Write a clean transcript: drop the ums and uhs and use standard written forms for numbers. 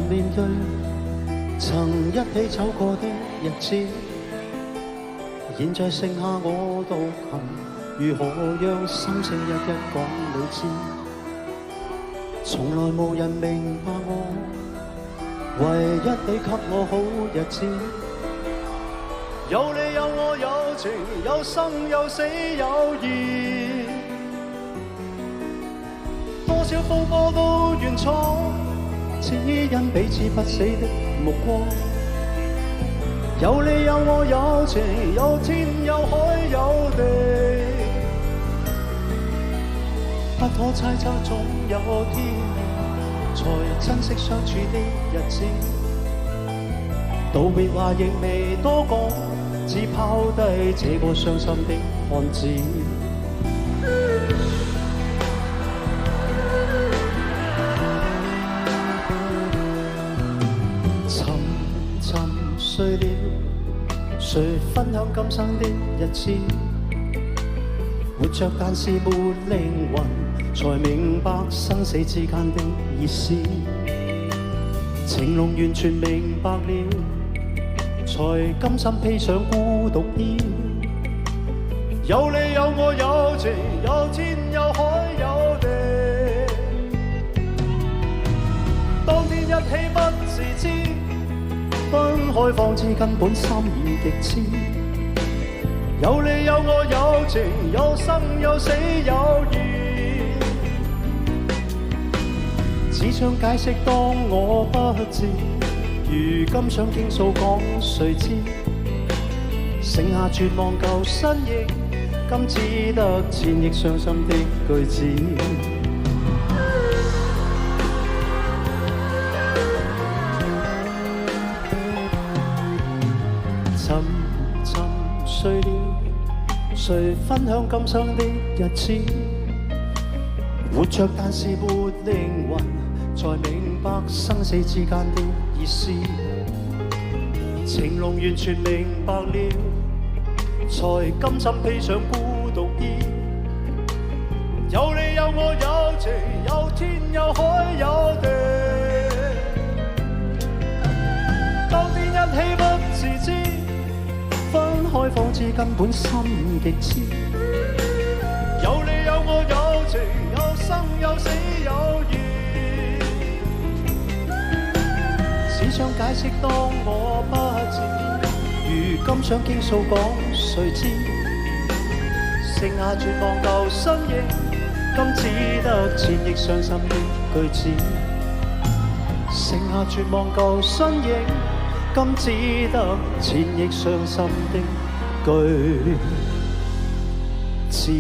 面對曾一起走過的日子，現在剩下我獨行，如何讓心聲一一講你知？從來無人明白我，唯一你給我好日子。有你有我有情，有生有死有義，多少風波都願闖，只因彼此不死的目光。有你有我有情，有天有海有地，不可猜測總有天明，才珍惜相處的日子。道別話亦未多講，只拋低這個傷心的漢子。沉沉睡了，誰分享今生的日子？活着但是沒靈魂，才明白生死之間的意思。情濃完全明白了，才甘心披上孤獨衣。有你有我有情，有天有海有地，當天一起不自知，分開方知根本心意極痴。有你有我有情，有生有死有義，只想解釋當我不知，如今想傾訴講誰知？剩下絕望舊身影，今只得千億傷心的句子。沉沉睡了，誰分享今生的日子？活着但是沒靈魂，才明白生死之間的意思。情濃完全明白了，才甘心披上孤獨衣。有你有我有情，有天有海有地，當天一起不自知，分開方知根本心極痴。有你有我有情，有生有死有義，只想解釋當我不知，如今想傾訴講誰知？剩下絕望舊身影，今只得千億傷心的句子。剩下絕望舊身影，今只得千億傷心的句子。